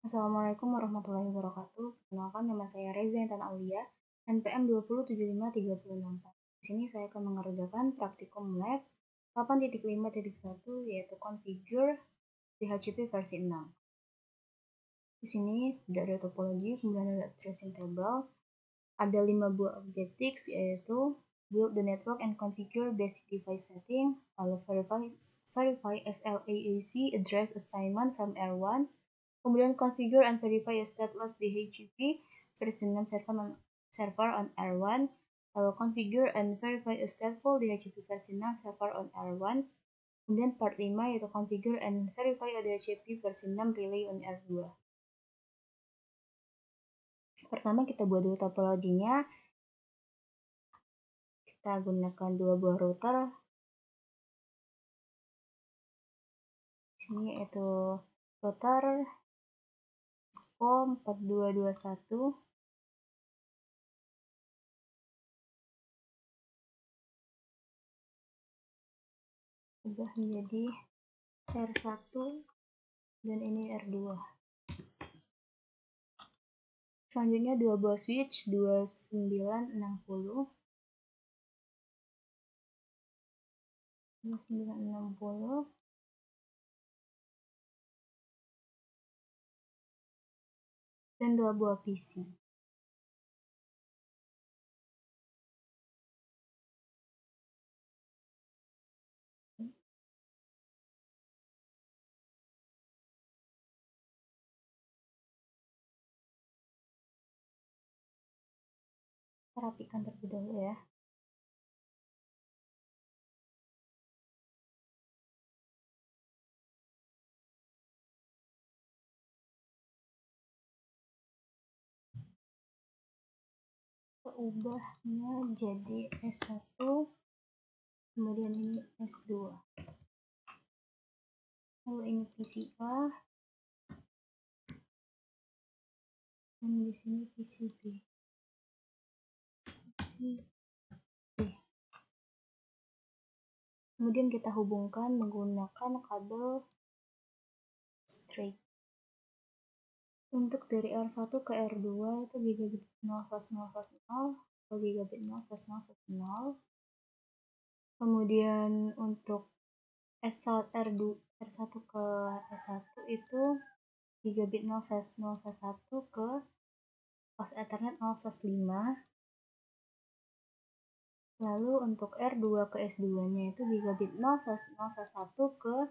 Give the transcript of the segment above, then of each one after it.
Assalamualaikum warahmatullahi wabarakatuh. Perkenalkan, nama saya Reza Intan Aulia, NPM 2075364. Di sini saya akan mengerjakan praktikum lab 8.5.1 yaitu configure PHP versi 6. Di sini sudah ada topologi, kemudian ada tracing table, ada 5 buah objectives yaitu build the network and configure basic device setting, lalu verify SLAAC address assignment from R1, kemudian configure and verify a stateless DHCP version 6 server on R1, lalu configure and verify a stateful DHCP version 6 server on R1, kemudian part 5 yaitu configure and verify a DHCP version 6 relay on R2. Pertama kita buat dulu topologinya. Kita gunakan 2 buah router. Sini yaitu router SCO 4221 ubah menjadi R1 dan ini R2. Selanjutnya 2 buah switch 2960 dan 2 buah PC. Kita rapikan terlebih dahulu ya. Kita ubahnya jadi S1, kemudian ini S2. Lalu ini PCA, dan di sini PCB. Kemudian kita hubungkan menggunakan kabel straight. Untuk dari R1 ke R2 itu gigabit 0/0/0 atau gigabit 0/0/0. Kemudian untuk R1 ke S1 itu gigabit 0/0/1 ke pas Ethernet 0/5. Lalu untuk R2 ke S2-nya itu gigabit 0/0/1 ke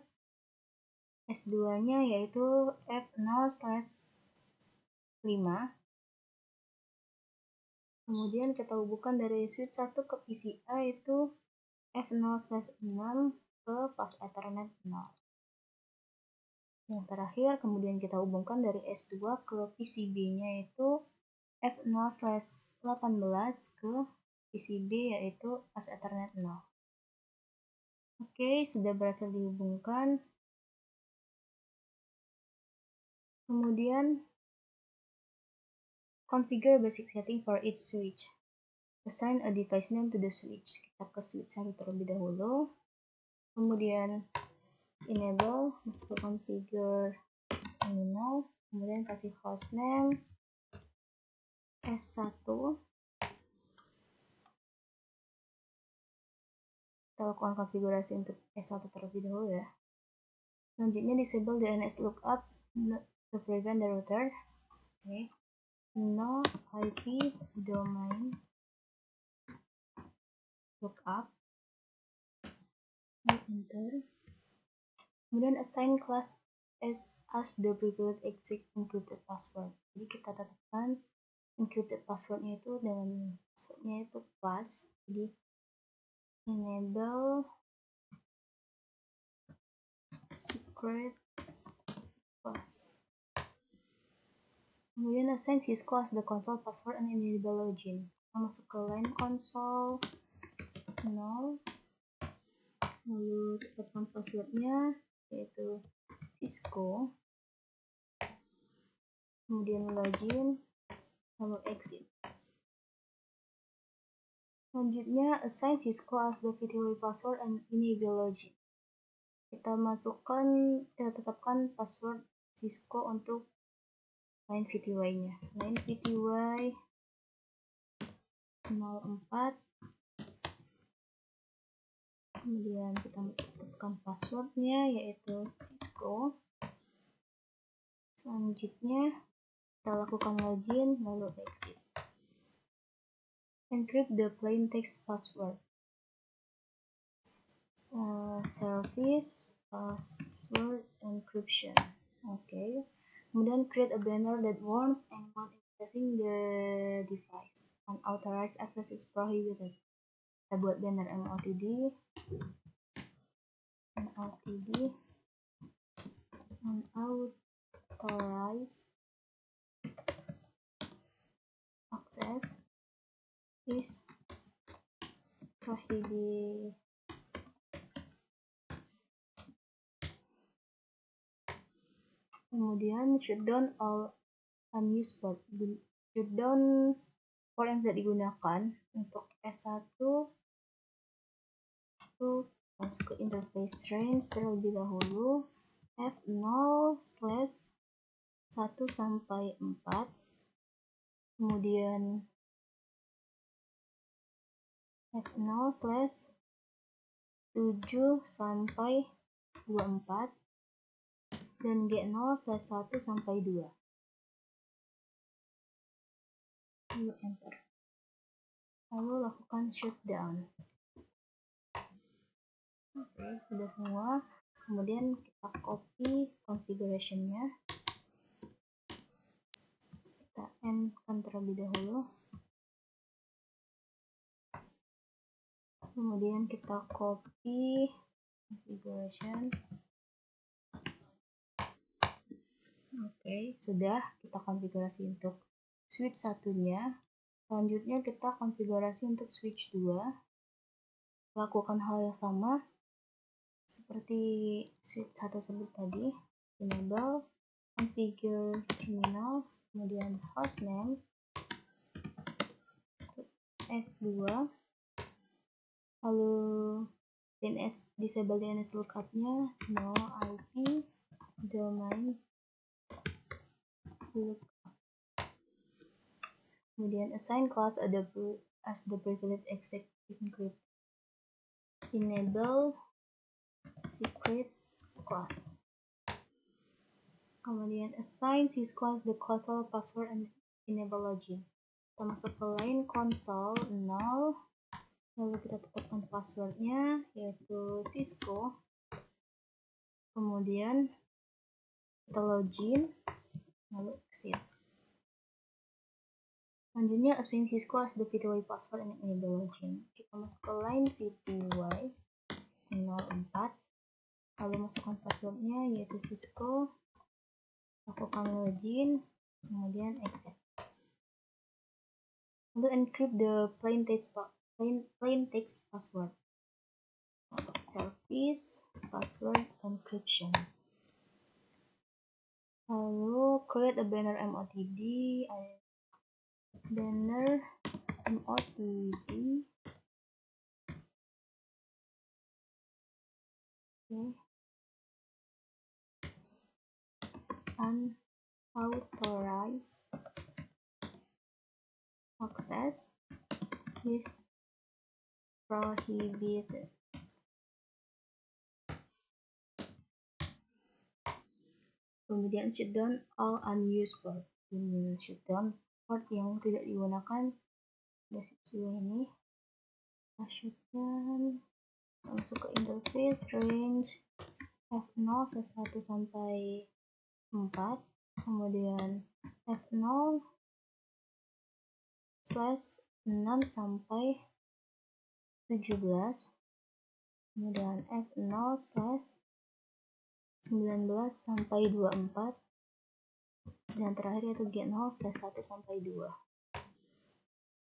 S2-nya yaitu F0/5. Kemudian kita hubungkan dari switch 1 ke PCA itu F0/6 ke pas Ethernet 0. Yang terakhir kemudian kita hubungkan dari S2 ke PCB-nya itu F0/18 ke PCB yaitu pas Ethernet 0. Oke, sudah berhasil dihubungkan. Kemudian configure basic setting for each switch. Assign a device name to the switch. Kita ke switch 1 terlebih dahulu. Kemudian enable, masuk ke configure terminal. Kemudian kasih hostname S1. Kita lakukan konfigurasi untuk S1 terlebih dahulu ya. Selanjutnya disable DNS lookup to prevent the router. Oke. No IP domain lookup. Enter. Kemudian assign class as the privileged exit encrypted password. Jadi kita tetapkan encrypted passwordnya itu dengan passwordnya itu pas. Jadi enable secret pass. Kemudian assign Cisco as the console password and enable login. Kita masuk ke line console 0. Lalu tetapkan passwordnya yaitu Cisco. Kemudian login, lalu exit. Selanjutnya assign Cisco as the VTY password and enable login. Kita tetapkan password Cisco untuk line VTY nya, line VTY 04, kemudian kita tetapkan passwordnya yaitu Cisco. Selanjutnya kita lakukan login lalu exit. Encrypt the plain text password. Service password encryption. Oke. Kemudian create a banner that warns anyone accessing the device. Unauthorized access is prohibited. Kita buat banner MOTD. Unauthorized access is prohibited. Kemudian shutdown all unused port. Shutdown port yang tidak digunakan untuk S1 itu masuk ke interface range terlebih dahulu F0/1 sampai 4, kemudian F0/7 sampai 24 dan G0/1 sampai 2. Lalu enter. Lalu lakukan shutdown. Oke, sudah semua. Kemudian kita copy configuration-nya. Kita end-kan terlebih dahulu. Kemudian kita copy configuration. Oke, sudah kita konfigurasi untuk switch satunya. Selanjutnya kita konfigurasi untuk switch 2. Lakukan hal yang sama seperti switch 1 tersebut tadi. Enable, configure terminal, kemudian hostname S2, lalu DNS, disable DNS lookup-nya, no IP, domain lookup. Kemudian assign class as the privileged executive encrypt. Enable secret class. Kemudian assign syscall the console password and enable login. Kita masuk ke line console 0, lalu kita tetapkan passwordnya yaitu Cisco. Kemudian kita login lalu exit. Selanjutnya assign Cisco as the VTY password and enable login. Kita masuk ke line VTY 04, lalu masukkan passwordnya yaitu Cisco, lakukan login, kemudian exit. Lalu encrypt the plain text password. Service password encryption. Lalu create a banner MOTD. Banner MOTD. Okay. Unauthorized access is prohibited. Kemudian shutdown all unused port. Shutdown port yang tidak digunakan. Ada switch 2 ini. Kita shutdown. Kita masuk ke interface range F0/1 sampai 4, kemudian F0/6 sampai 17, kemudian F0/19 sampai 24, dan terakhir yaitu G0/1 sampai 2.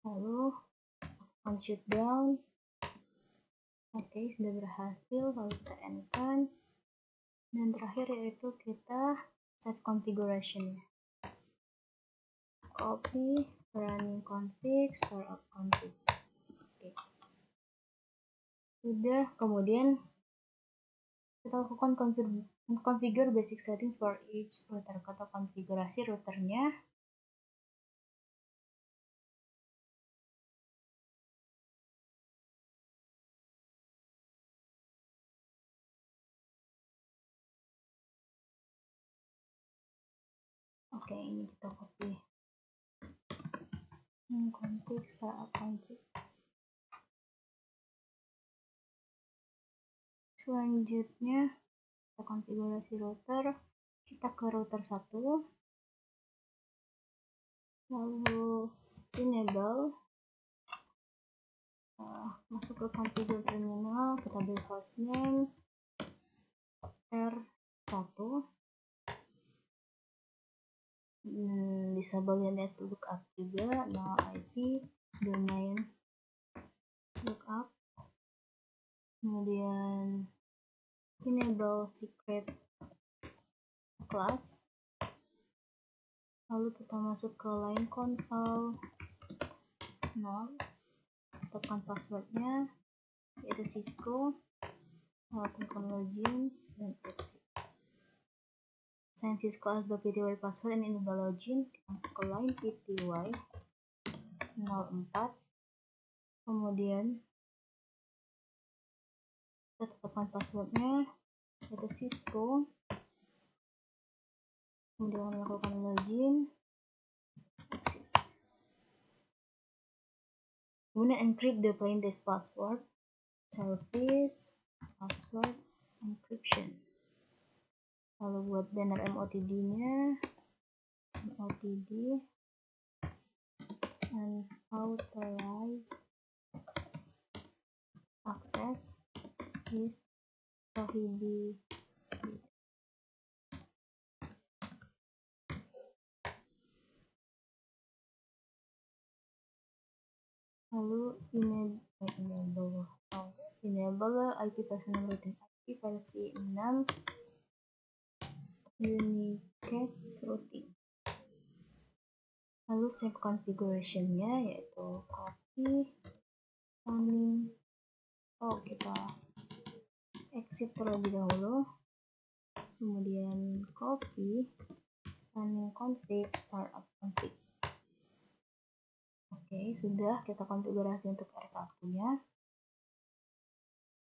Lalu lakukan shutdown. Oke, sudah berhasil. Lalu kita end-kan. Dan terakhir yaitu kita save configuration. Copy running config startup config. Oke. Sudah, kemudian kita lakukan Configure basic settings for each router. Kata konfigurasi routernya. Oke, ini kita copy. Config startup config. Selanjutnya kita konfigurasi router. Kita ke router 1, lalu enable, masuk ke configure terminal, kita beri hostname R1, disable DNS lookup juga, null IP, domain lookup, kemudian enable secret class, lalu kita masuk ke line console 0, tekan passwordnya yaitu Cisco, lakukan login dan exit. Assign Cisco as the PTY password and enable login. Kita masuk ke line PTY 04, kemudian kita tetapkan passwordnya yaitu Cisco, kemudian lakukan login, exit. Kemudian encrypt the plain text password, service password encryption. Lalu buat banner MOTD nya MOTD unauthorized access is prohibited. Lalu enable IP personal routing, IP versi 6 unicast routing. Lalu save configuration-nya yaitu copy running. Kita exit terlebih dahulu, kemudian copy running config startup config. Oke, sudah kita konfigurasi untuk R1-nya.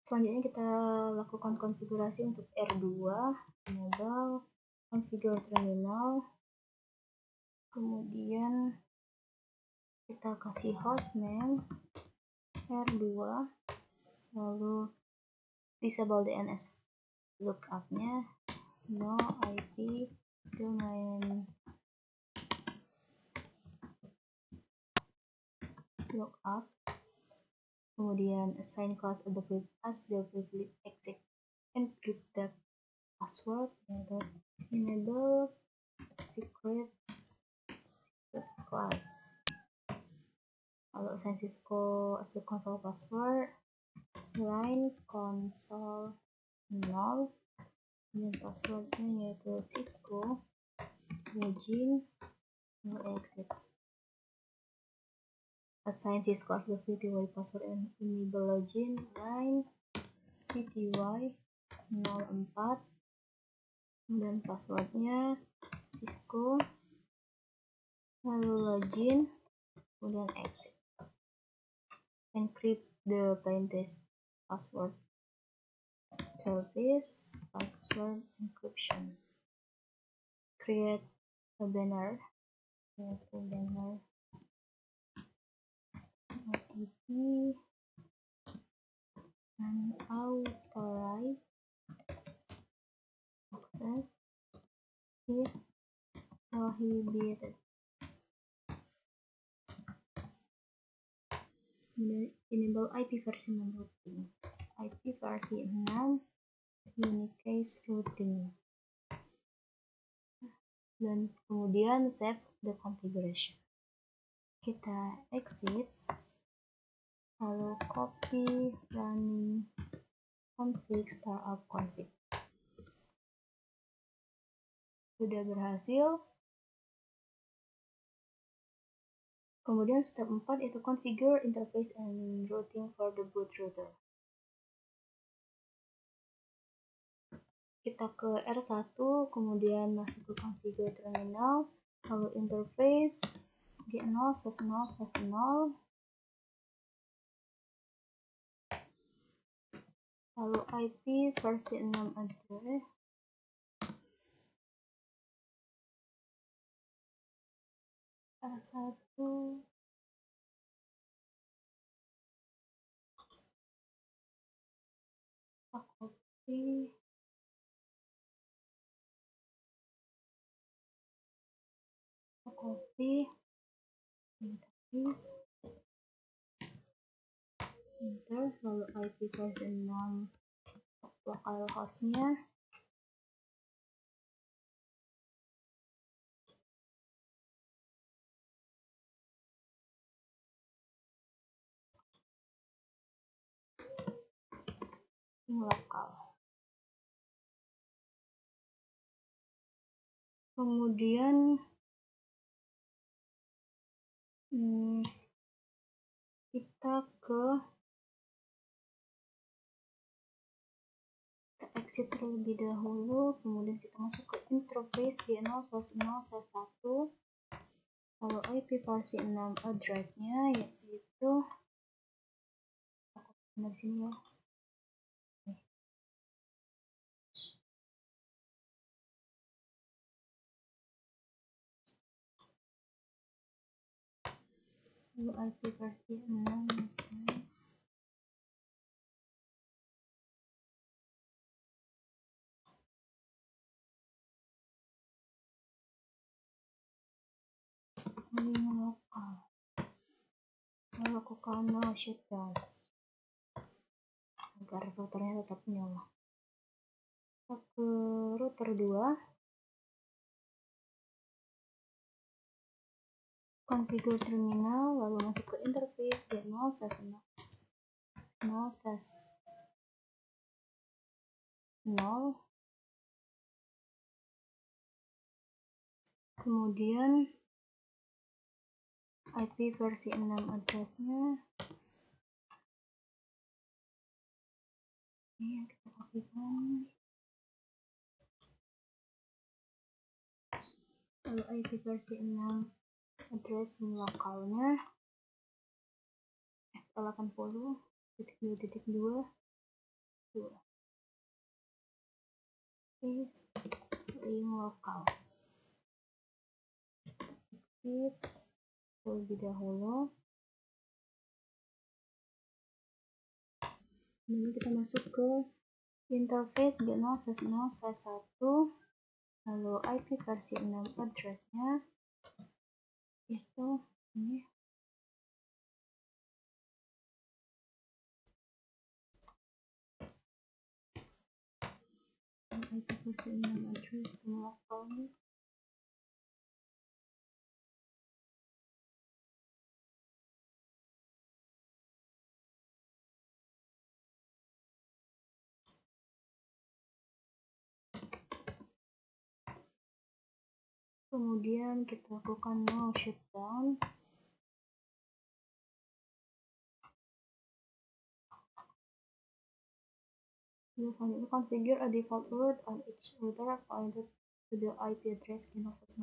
Selanjutnya kita lakukan konfigurasi untuk R2, enable configure terminal, kemudian kita kasih hostname R2, lalu disable DNS lookup-nya no IP domain lookup, kemudian assign class as the privilege exit encrypted password, yaitu enable secret class. Lalu assign Cisco as the console password, line console 0, dan passwordnya yaitu Cisco, login, exit. Assign Cisco as the PTY password and enable login, line PTY 04, kemudian passwordnya Cisco, lalu login, kemudian exit. Encrypt the plain text password, service password encryption. Create a banner, yaitu banner OTP unauthorized access is prohibited. Enable IP versi 6 routing, IP versi 6 unicast routing, dan kemudian save the configuration. Kita exit, lalu copy running config startup config. Sudah berhasil. Kemudian step 4 itu configure interface and routing for the boot router. kita ke R1, kemudian masuk ke configure terminal, lalu interface G0/0/0, lalu IP versi 6 address, R1, copy, interface, enter, lalu IP versi 6 localhost-nya, lokal. Kemudian kita exit terlebih dahulu, kemudian kita masuk ke interface G0/0/1, lalu IP versi 6 address-nya yaitu dari sini ya. Lalu IP versi 6 address. Link lokal. Lakukan no shutdown agar routernya tetap nyala. Kita ke router 2, configure terminal, lalu masuk ke interface G0/0/0, kemudian IP versi 6 address-nya ini yang kita kopikan, lalu IP versi 6 address lokalnya F80.2.2 is link lokal. Exit terlebih dahulu, kemudian kita masuk ke interface G0/0/1, lalu IP versi 6 address-nya itu ini, IP versi 6 address lokalnya kemudian kita lakukan no shutdown. Selanjutnya configure a default route on each router pointed to the IP address G0/0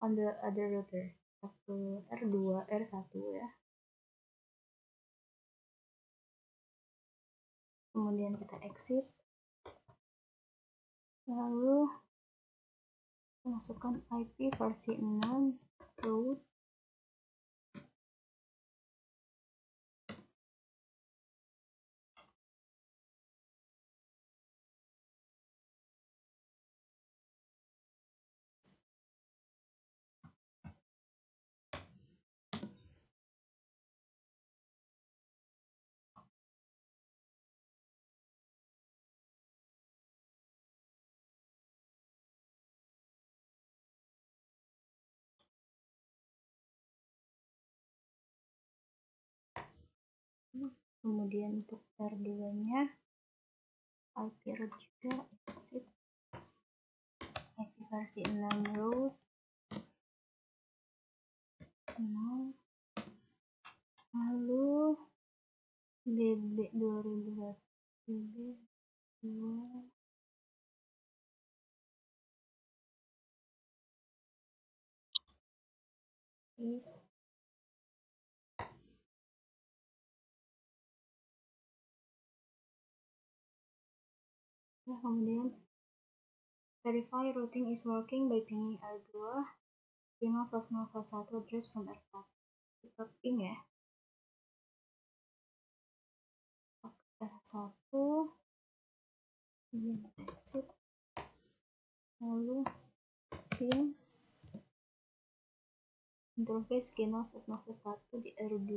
on the other router. Ke R1 ya. Kemudian kita exit, lalu masukkan IP versi 6 root, kemudian untuk R2 nya IP root juga, exit IP versi 6 root 0, lalu BB 2000 BB 2 is ya, kemudian verify routing is working by pinging R2 5/0/1 address from R1. Kita ping ya, R1, kemudian exit, lalu ping interface G0/1 di R2.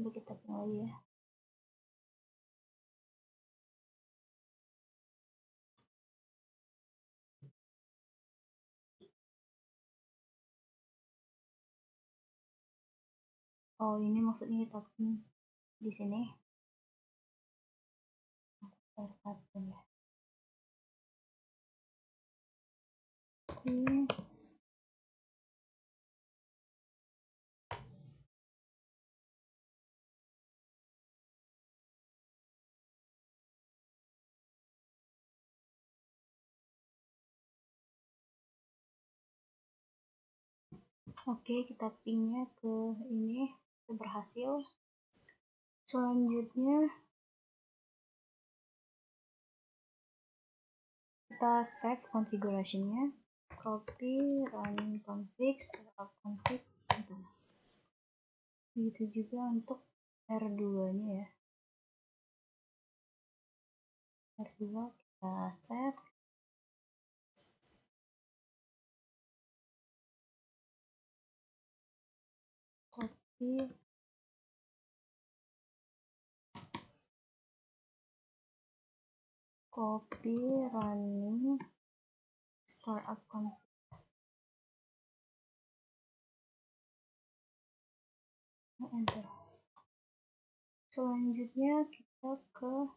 Coba kita ping lagi ya. Oh, ini maksudnya kita ping di sini R1 ya. Oke, kita pingnya ke ini, itu berhasil. Selanjutnya kita save configuration-nya, copy running config, startup config, begitu juga untuk R2 nya ya. R2 kita save, copy running startup config, enter. Selanjutnya kita ke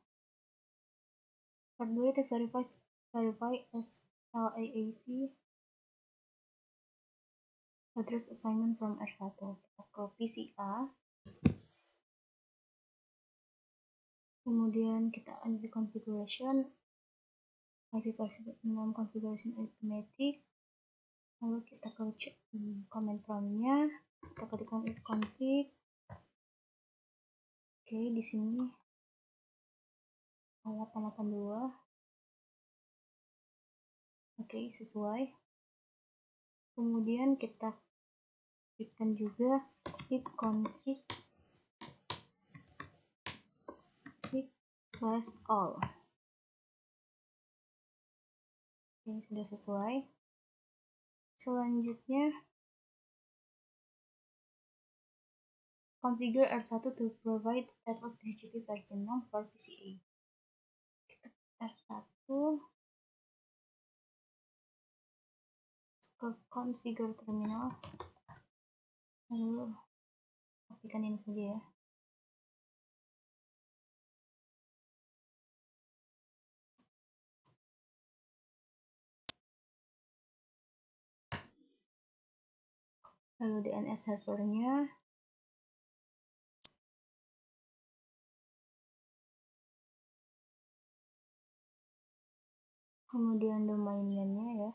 R2 itu verify as LAAC address assignment from R1. Kita ke PCA, kemudian kita IP configuration, IP versi 6 configuration arithmetic, lalu kita ke command prompt-nya, kita ketikkan ifconfig. Oke, di sini 882. Oke, sesuai. Kemudian kita ketikkan juga ifconfig /all. Oke, sudah sesuai. Selanjutnya configure R1 to provide status DHCP version 6 for PCA. Kita R1 ke configure terminal, lalu kopikan ini saja ya. Lalu DNS servernya, kemudian domain name-nya ya.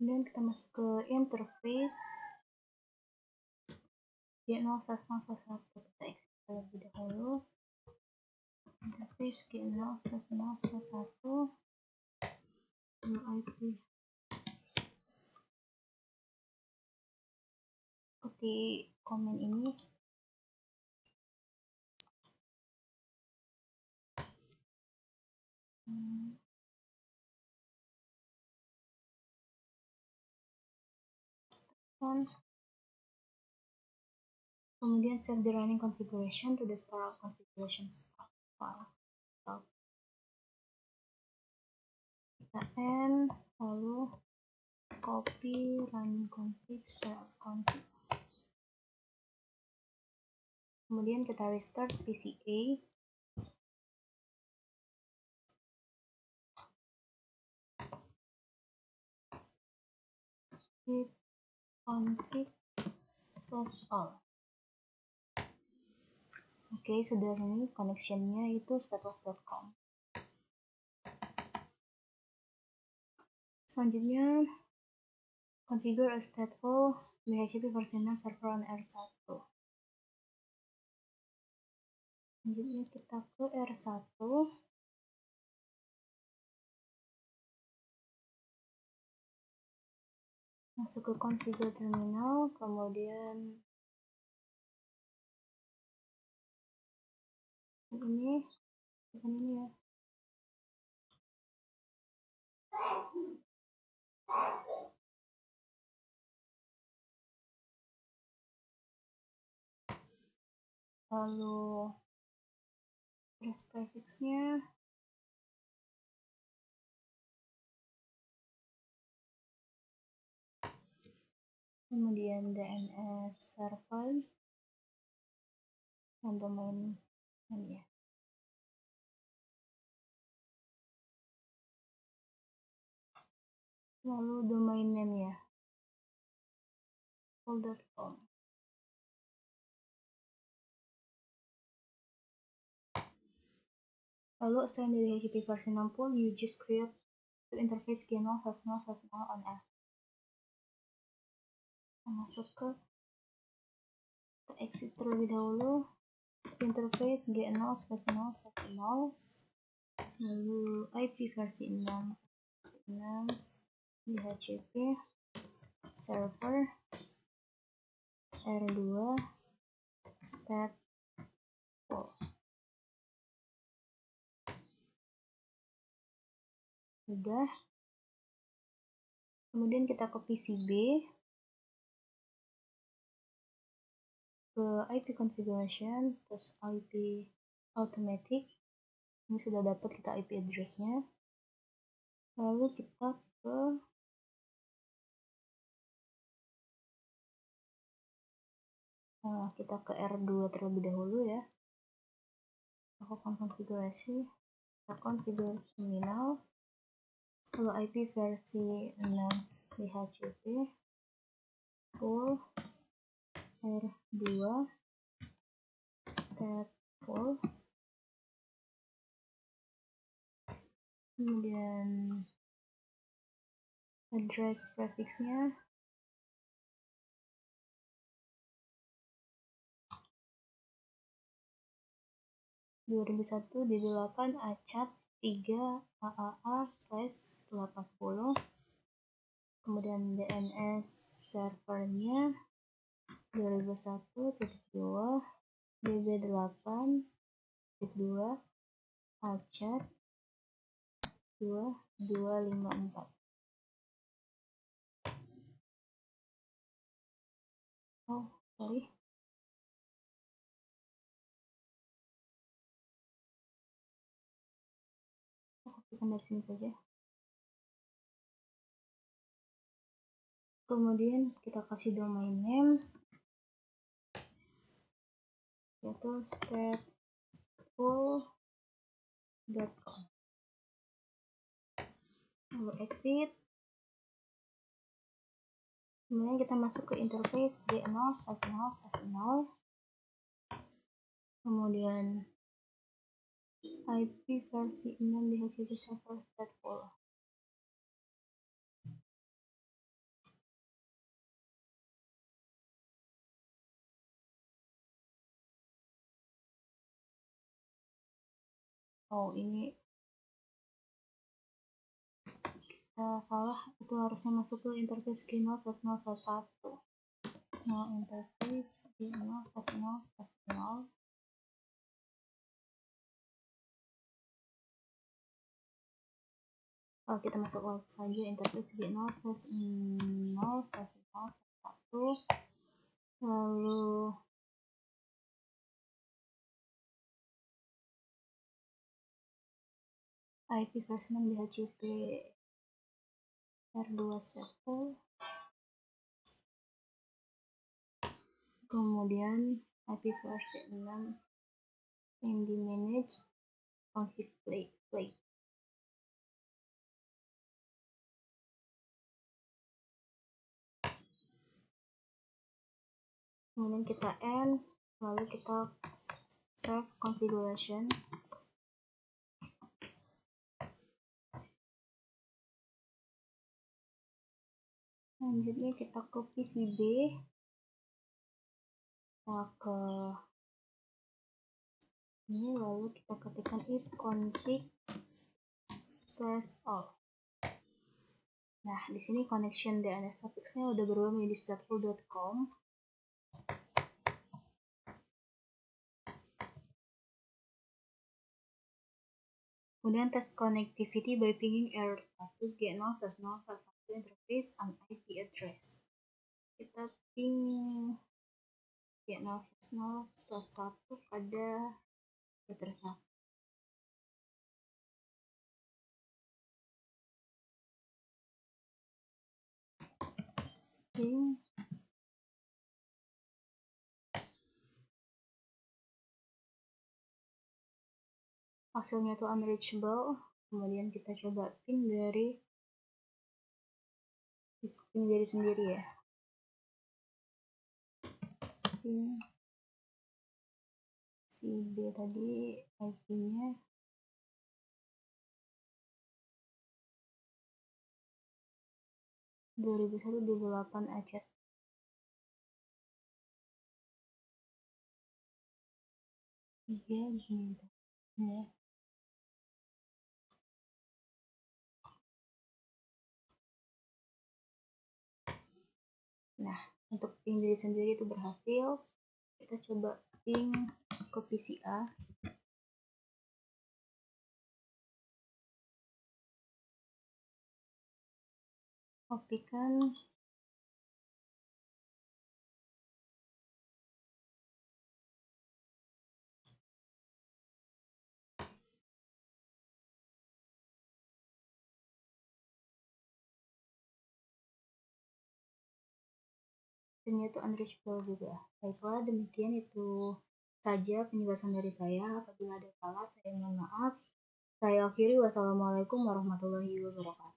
Kemudian kita masuk ke interface G0/1. Kita exit terlebih dahulu. Interface G0/1 IP. Seperti komen ini. Kemudian save the running configuration to the startup configuration file. Kita N, lalu copy run config start config. Kemudian kita restart PCA. Keep config/all. Oke, sudah ini connectionnya itu stateless.com. Selanjutnya configure a stateful DHCP versi 6 server on R1. Selanjutnya kita ke R1. Masuk ke configure terminal, kemudian ini, bukan ini ya. Lalu address prefixnya, kemudian DNS server dan domain ya. Lalu domain name ya, full.com. Lalu assign the DHCP versi 60, you just create the interface g0/0/0 on S. Masuk ke exit terlebih dahulu, interface g0/0/0, lalu IP versi 6 DHCP server R2 stateful. Sudah. Kemudian kita ke PCB, ke IP configuration, terus IP automatic. Ini sudah dapat kita IP address-nya. Lalu kita ke R2 terlebih dahulu ya. Lakukan konfigurasi, kita configure terminal, lalu IP versi 6 DHCP full R2 stateful, kemudian address prefixnya (2001) DB8 achat 3 AAA/80, kemudian DNS servernya 2001.2 DB8.2 achat 2254. Oh, sorry. Kopikan dari sini saja. Kemudian kita kasih domain name yaitu stateful.com. Lalu exit. Kemudian kita masuk ke interface g0/0/0, kemudian IP versi 6 DHCP server stateful. Oh, ini salah, itu harusnya masuk ke interface g0/0/1. Nah, interface g0/0/0. Kita masuk saja interface g0/0/0/1, lalu IP versi 6 DHCP R2 kemudian IP versi 6 yang di manage config play. Kemudian kita end, lalu kita save configuration. Selanjutnya kita copy CB, kita ke ini, lalu kita ketikkan if config/all. Nah, di sini connection DNS suffixnya udah berubah menjadi stateful.com. Kemudian test connectivity by pinging error 1 G0/0/1 interface on IP address. Kita ping G0/0/1 pada router 1. Ping hasilnya itu unreachable. Kemudian kita coba ping dari sendiri ya. Ping si B tadi IP-nya (2001-2008) acet. Iya gitu ya. Nah, untuk ping diri sendiri itu berhasil. Kita coba ping ke PCA. Kopikan ternyata unreachable juga. Baiklah, demikian itu saja penjelasan dari saya. Apabila ada salah, saya mohon maaf. Saya akhiri. Wassalamualaikum warahmatullahi wabarakatuh.